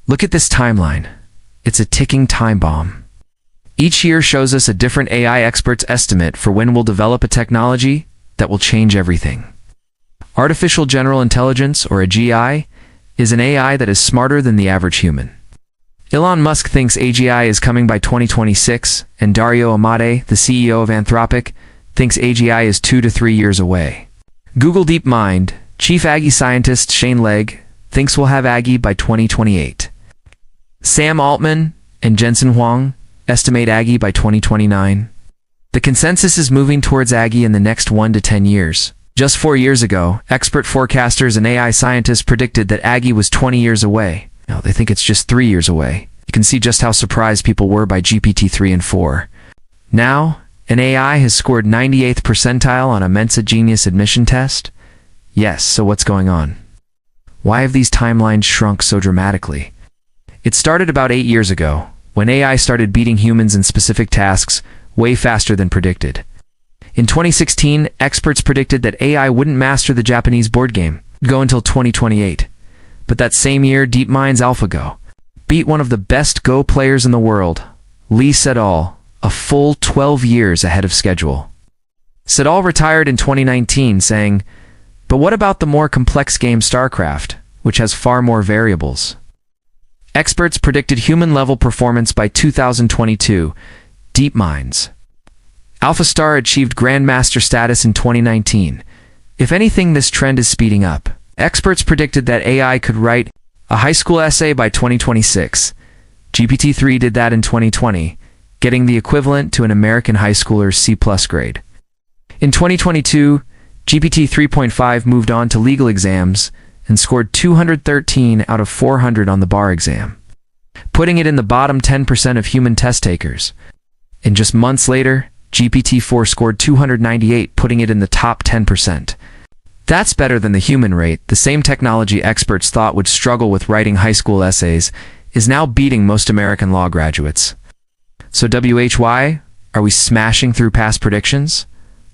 Look at this timeline. It's a ticking time bomb. Each year shows us a different AI expert's estimate for when we'll develop a technology that will change everything. Artificial General Intelligence, or AGI, is an AI that is smarter than the average human. Elon Musk thinks AGI is coming by 2026, and Dario Amodei, the CEO of Anthropic, thinks AGI is 2 to 3 years away. Google DeepMind chief Aggie scientist Shane Legg thinks we'll have Aggie by 2028. Sam Altman and Jensen Huang estimate Aggie by 2029. The consensus is moving towards Aggie in the next 1 to 10 years. Just 4 years ago, expert forecasters and AI scientists predicted that Aggie was 20 years away. Now they think it's just 3 years away. You can see just how surprised people were by GPT-3 and 4. Now, an AI has scored 98th percentile on a Mensa Genius admission test? Yes, so what's going on? Why have these timelines shrunk so dramatically? It started about 8 years ago, when AI started beating humans in specific tasks way faster than predicted. In 2016, experts predicted that AI wouldn't master the Japanese board game, go until 2028. But that same year, DeepMind's AlphaGo beat one of the best Go players in the world, Lee Sedol, a full 12 years ahead of schedule. Sedol retired in 2019, saying, "But what about the more complex game StarCraft, which has far more variables?" Experts predicted human-level performance by 2022. DeepMind's AlphaStar achieved Grandmaster status in 2019. If anything, this trend is speeding up. Experts predicted that AI could write a high school essay by 2026. GPT-3 did that in 2020, getting the equivalent to an American high schooler's C+ grade. In 2022, GPT 3.5 moved on to legal exams and scored 213 out of 400 on the bar exam, putting it in the bottom 10% of human test takers. And just months later, GPT-4 scored 298, putting it in the top 10%. That's better than the human rate. The same technology experts thought would struggle with writing high school essays is now beating most American law graduates. So WHY? Are we smashing through past predictions?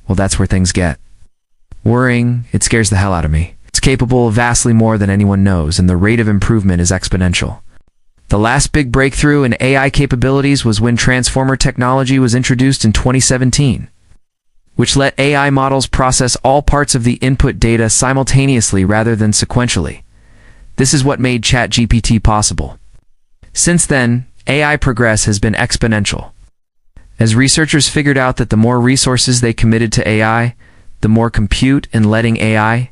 Well, that's where things get worrying. It scares the hell out of me. It's capable of vastly more than anyone knows, and the rate of improvement is exponential. The last big breakthrough in AI capabilities was when transformer technology was introduced in 2017, which let AI models process all parts of the input data simultaneously rather than sequentially. This is what made ChatGPT possible. Since then, AI progress has been exponential. As researchers figured out that the more resources they committed to AI, the more compute and letting AI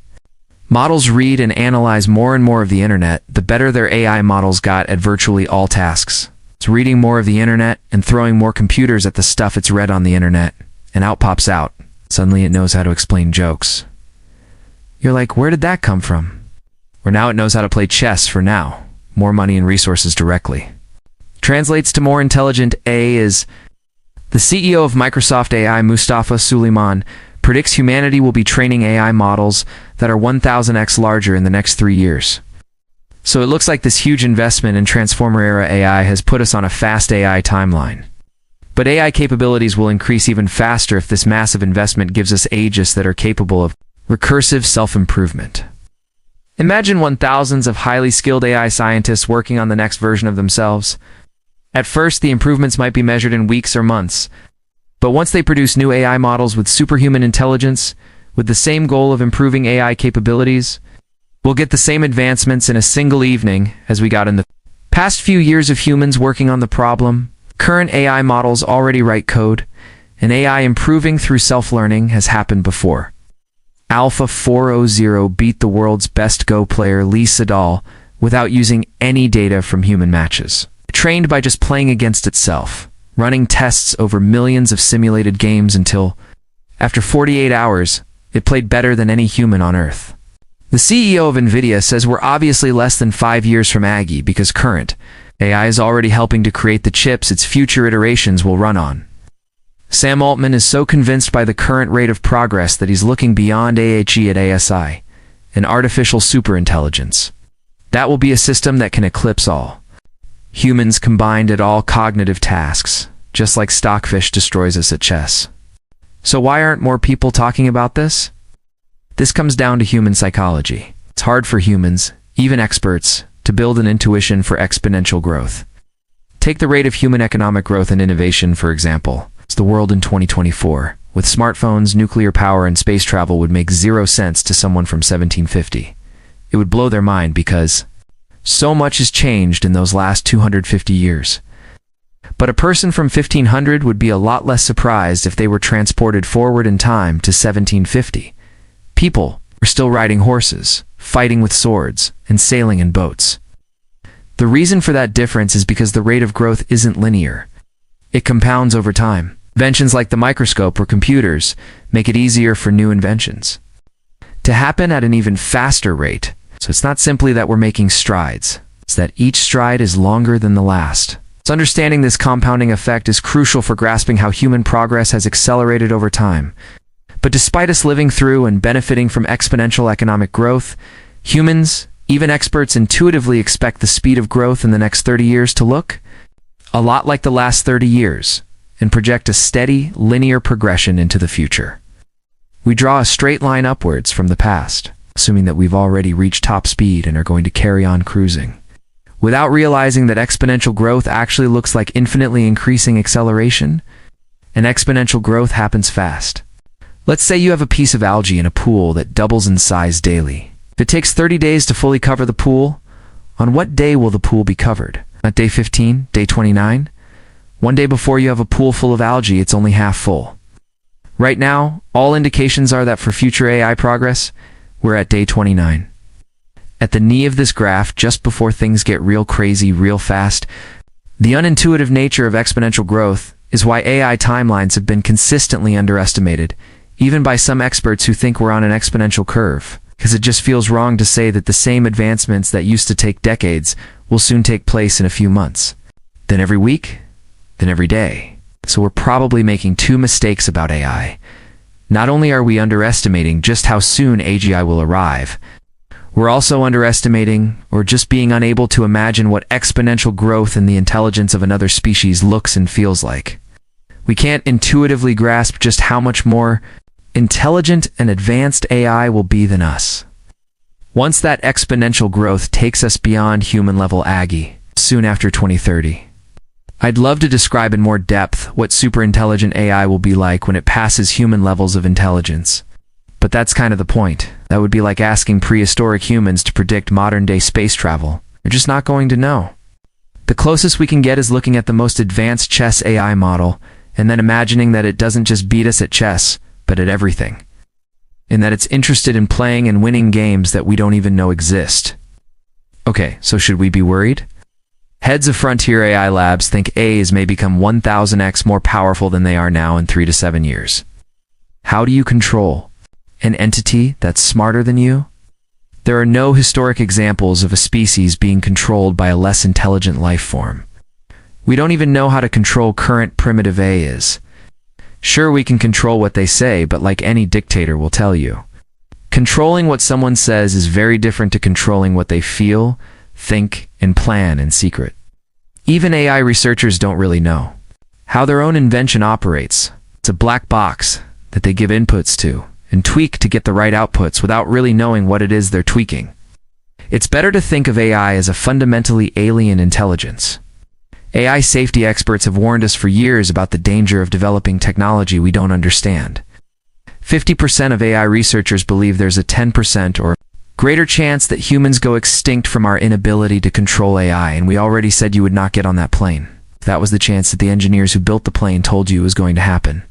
models read and analyze more and more of the internet, the better their AI models got at virtually all tasks. It's reading more of the internet and throwing more computers at the stuff it's read on the internet, and out pops out. Suddenly it knows how to explain jokes. You're like, where did that come from? Or now it knows how to play chess for now. More money and resources directly. Translates to more intelligent. A is the CEO of Microsoft AI, Mustafa Suleyman, predicts humanity will be training AI models that are 1,000x larger in the next 3 years. So it looks like this huge investment in Transformer-era AI has put us on a fast AI timeline. But AI capabilities will increase even faster if this massive investment gives us agents that are capable of recursive self-improvement. Imagine 1,000s of highly skilled AI scientists working on the next version of themselves. At first, the improvements might be measured in weeks or months. But once they produce new AI models with superhuman intelligence, with the same goal of improving AI capabilities, we'll get the same advancements in a single evening as we got in the past few years of humans working on the problem. Current AI models already write code, and AI improving through self-learning has happened before. Alpha 400 beat the world's best Go player Lee Sedol without using any data from human matches. Trained by just playing against itself, running tests over millions of simulated games until, after 48 hours, it played better than any human on Earth. The CEO of NVIDIA says we're obviously less than 5 years from Aggie because current AI is already helping to create the chips its future iterations will run on. Sam Altman is so convinced by the current rate of progress that he's looking beyond AHE at ASI, an artificial superintelligence. That will be a system that can eclipse all humans combined at all cognitive tasks, just like Stockfish destroys us at chess. So why aren't more people talking about this? This comes down to human psychology. It's hard for humans, even experts, to build an intuition for exponential growth. Take the rate of human economic growth and innovation, for example. It's the world in 2024. With smartphones, nuclear power, and space travel would make zero sense to someone from 1750. It would blow their mind because so much has changed in those last 250 years. But a person from 1500 would be a lot less surprised if they were transported forward in time to 1750. People were still riding horses, fighting with swords, and sailing in boats. The reason for that difference is because the rate of growth isn't linear. It compounds over time. Inventions like the microscope or computers make it easier for new inventions to happen at an even faster rate. So it's not simply that we're making strides, it's that each stride is longer than the last. So understanding this compounding effect is crucial for grasping how human progress has accelerated over time. But despite us living through and benefiting from exponential economic growth, humans, even experts, intuitively expect the speed of growth in the next 30 years to look a lot like the last 30 years and project a steady, linear progression into the future. We draw a straight line upwards from the past, assuming that we've already reached top speed and are going to carry on cruising, without realizing that exponential growth actually looks like infinitely increasing acceleration, and exponential growth happens fast. Let's say you have a piece of algae in a pool that doubles in size daily. If it takes 30 days to fully cover the pool, on what day will the pool be covered? At day 15, day 29? One day before you have a pool full of algae, it's only half full. Right now, all indications are that for future AI progress, we're at day 29. At the knee of this graph, just before things get real crazy real fast, the unintuitive nature of exponential growth is why AI timelines have been consistently underestimated, even by some experts who think we're on an exponential curve, because it just feels wrong to say that the same advancements that used to take decades will soon take place in a few months. Then every week, then every day. So we're probably making two mistakes about AI. Not only are we underestimating just how soon AGI will arrive, we're also underestimating or just being unable to imagine what exponential growth in the intelligence of another species looks and feels like. We can't intuitively grasp just how much more intelligent and advanced AI will be than us. Once that exponential growth takes us beyond human-level Aggie, soon after 2030. I'd love to describe in more depth what superintelligent AI will be like when it passes human levels of intelligence. But that's kind of the point. That would be like asking prehistoric humans to predict modern-day space travel. They're just not going to know. The closest we can get is looking at the most advanced chess AI model, and then imagining that it doesn't just beat us at chess, but at everything. And that it's interested in playing and winning games that we don't even know exist. Okay, so should we be worried? Heads of frontier AI labs think AIs may become 1,000x more powerful than they are now in 3 to 7 years. How do you control an entity that's smarter than you? There are no historic examples of a species being controlled by a less intelligent life form. We don't even know how to control current primitive AIs. Sure, we can control what they say, but like any dictator will tell you, controlling what someone says is very different to controlling what they feel, think, and plan in secret. Even AI researchers don't really know how their own invention operates. It's a black box that they give inputs to and tweak to get the right outputs without really knowing what it is they're tweaking. It's better to think of AI as a fundamentally alien intelligence. AI safety experts have warned us for years about the danger of developing technology we don't understand. 50% of AI researchers believe there's a 10% or greater chance that humans go extinct from our inability to control AI, and we already said you would not get on that plane. That was the chance that the engineers who built the plane told you was going to happen.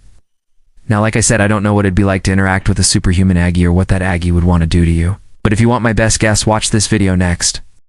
Now, like I said, I don't know what it'd be like to interact with a superhuman Aggie or what that Aggie would want to do to you. But if you want my best guess, watch this video next.